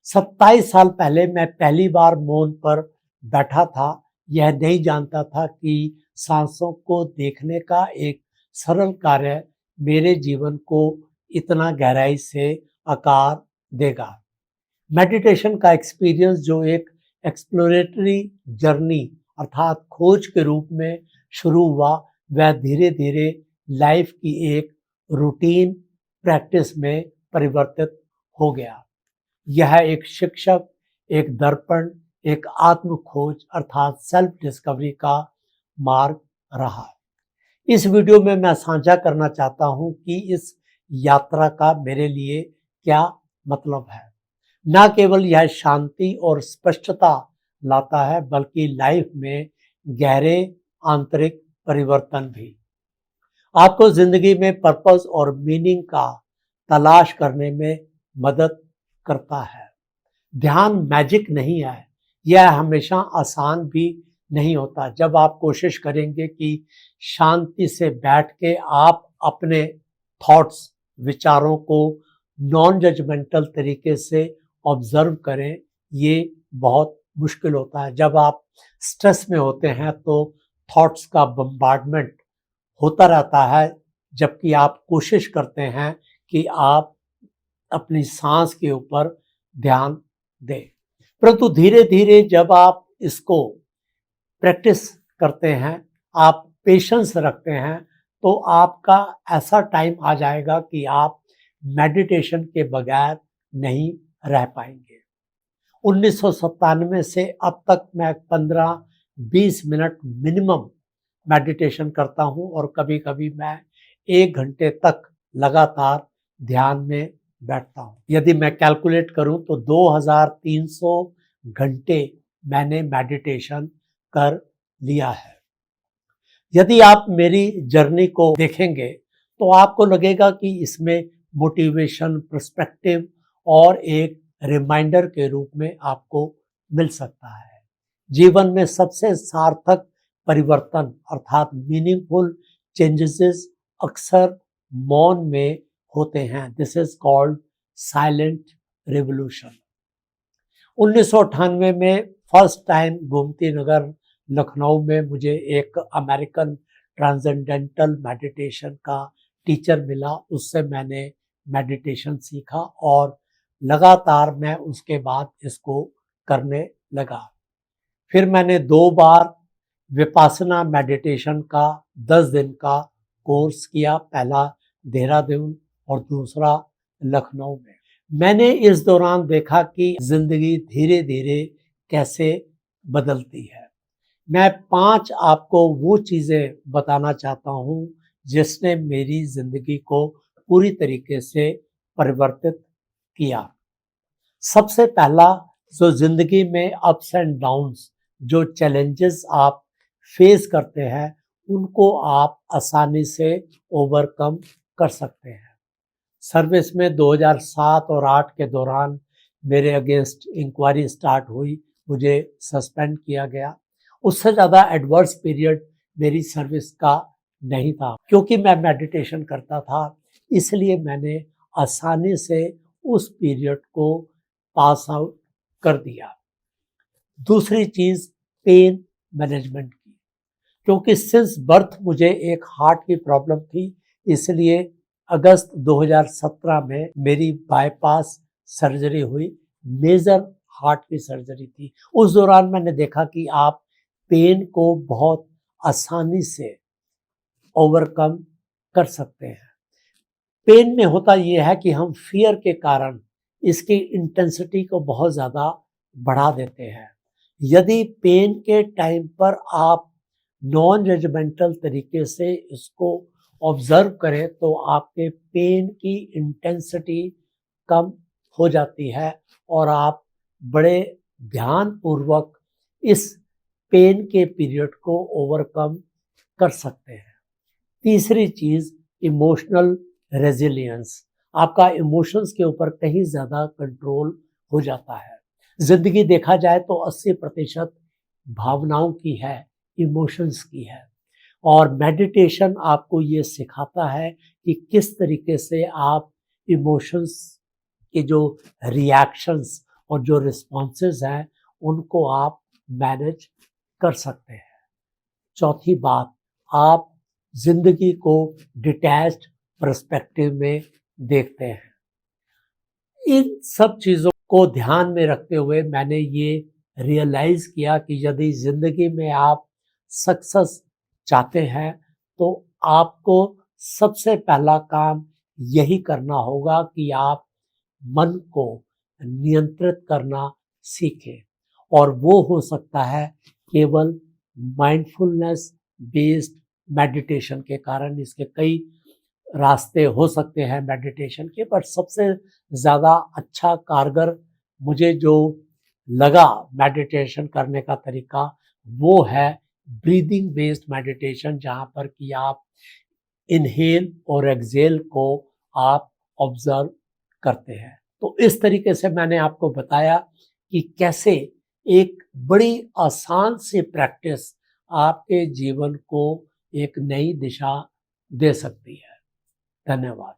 27 साल पहले मैं पहली बार मौन पर बैठा था। यह नहीं जानता था कि सांसों को देखने का एक सरल कार्य मेरे जीवन को इतना गहराई से आकार देगा। मेडिटेशन का एक्सपीरियंस जो एक एक्सप्लोरेटरी जर्नी अर्थात खोज के रूप में शुरू हुआ, वह धीरे धीरे लाइफ की एक रूटीन प्रैक्टिस में परिवर्तित हो गया। यह एक शिक्षक, एक दर्पण, एक आत्म खोज अर्थात सेल्फ डिस्कवरी का मार्ग रहा। इस वीडियो में मैं साझा करना चाहता हूं कि इस यात्रा का मेरे लिए क्या मतलब है। न केवल यह शांति और स्पष्टता लाता है, बल्कि लाइफ में गहरे आंतरिक परिवर्तन भी। आपको जिंदगी में पर्पस और मीनिंग का तलाश करने में मदद करता है। ध्यान मैजिक नहीं है, यह हमेशा आसान भी नहीं होता। जब आप कोशिश करेंगे कि शांति से बैठ के आप अपने थॉट्स, विचारों को नॉन जजमेंटल तरीके से ऑब्जर्व करें, ये बहुत मुश्किल होता है। जब आप स्ट्रेस में होते हैं तो थॉट्स का बम्बार्डमेंट होता रहता है, जबकि आप कोशिश करते हैं कि आप अपनी सांस के ऊपर ध्यान दें। परंतु धीरे धीरे जब आप इसको प्रैक्टिस करते हैं, आप पेशेंस रखते हैं, तो आपका ऐसा टाइम आ जाएगा कि आप मेडिटेशन के बगैर नहीं रह पाएंगे। 1997 से अब तक मैं 15-20 मिनट मिनिमम मेडिटेशन करता हूं और कभी कभी मैं 1 घंटे तक लगातार ध्यान में बैठता हूं। यदि मैं कैलकुलेट करूं तो 2300 घंटे मैंने मेडिटेशन कर लिया है। यदि आप मेरी जर्नी को देखेंगे तो आपको लगेगा कि इसमें मोटिवेशन, पर्सपेक्टिव और एक रिमाइंडर के रूप में आपको मिल सकता है। जीवन में सबसे सार्थक परिवर्तन अर्थात मीनिंगफुल चेंजेस अक्सर मौन में होते हैं। This is called silent revolution. 1998 में फर्स्ट टाइम गोमती नगर लखनऊ में मुझे एक अमेरिकन ट्रांसेंडेंटल मेडिटेशन का टीचर मिला। उससे मैंने मेडिटेशन सीखा और लगातार मैं उसके बाद इसको करने लगा। फिर मैंने 2 बार विपासना मेडिटेशन का 10 दिन का कोर्स किया, पहला देहरादून और दूसरा लखनऊ में। मैंने इस दौरान देखा कि जिंदगी धीरे धीरे कैसे बदलती है। मैं 5 आपको वो चीज़ें बताना चाहता हूँ जिसने मेरी जिंदगी को पूरी तरीके से परिवर्तित किया। सबसे पहला, जो जिंदगी में अप्स एंड डाउन्स, जो चैलेंजेस आप फेस करते हैं, उनको आप आसानी से ओवरकम कर सकते हैं। सर्विस में 2007 और 8 के दौरान मेरे अगेंस्ट इंक्वायरी स्टार्ट हुई, मुझे सस्पेंड किया गया। उससे ज़्यादा एडवर्स पीरियड मेरी सर्विस का नहीं था। क्योंकि मैं मेडिटेशन करता था, इसलिए मैंने आसानी से उस पीरियड को पास आउट कर दिया। दूसरी चीज़, पेन मैनेजमेंट की। क्योंकि सिंस बर्थ मुझे एक हार्ट की प्रॉब्लम थी, इसलिए अगस्त 2017 में मेरी बाईपास सर्जरी हुई। मेजर हार्ट की सर्जरी थी। उस दौरान मैंने देखा कि आप पेन को बहुत आसानी से ओवरकम कर सकते हैं। पेन में होता यह है कि हम फियर के कारण इसकी इंटेंसिटी को बहुत ज़्यादा बढ़ा देते हैं। यदि पेन के टाइम पर आप नॉन जजमेंटल तरीके से इसको ऑब्जर्व करें तो आपके पेन की इंटेंसिटी कम हो जाती है और आप बड़े ध्यान पूर्वक इस पेन के पीरियड को ओवरकम कर सकते हैं। तीसरी चीज़, इमोशनल रेजिलियंस। आपका इमोशंस के ऊपर कहीं ज़्यादा कंट्रोल हो जाता है। जिंदगी देखा जाए तो 80% भावनाओं की है, इमोशंस की है। और मेडिटेशन आपको ये सिखाता है कि किस तरीके से आप इमोशंस के जो रिएक्शंस और जो रिस्पॉन्सेज हैं उनको आप मैनेज कर सकते हैं। चौथी बात, आप जिंदगी को डिटैच्ड पर्सपेक्टिव में देखते हैं। इन सब चीज़ों को ध्यान में रखते हुए मैंने ये रियलाइज़ किया कि यदि ज़िंदगी में आप सक्सेस चाहते हैं तो आपको सबसे पहला काम यही करना होगा कि आप मन को नियंत्रित करना सीखें, और वो हो सकता है केवल माइंडफुलनेस बेस्ड मेडिटेशन के कारण। इसके कई रास्ते हो सकते हैं मेडिटेशन के, पर सबसे ज़्यादा अच्छा कारगर मुझे जो लगा मेडिटेशन करने का तरीका वो है ब्रीदिंग बेस्ड मेडिटेशन, जहाँ पर कि आप इनहेल और एक्सहेल को आप ऑब्जर्व करते हैं। तो इस तरीके से मैंने आपको बताया कि कैसे एक बड़ी आसान सी प्रैक्टिस आपके जीवन को एक नई दिशा दे सकती है। धन्यवाद।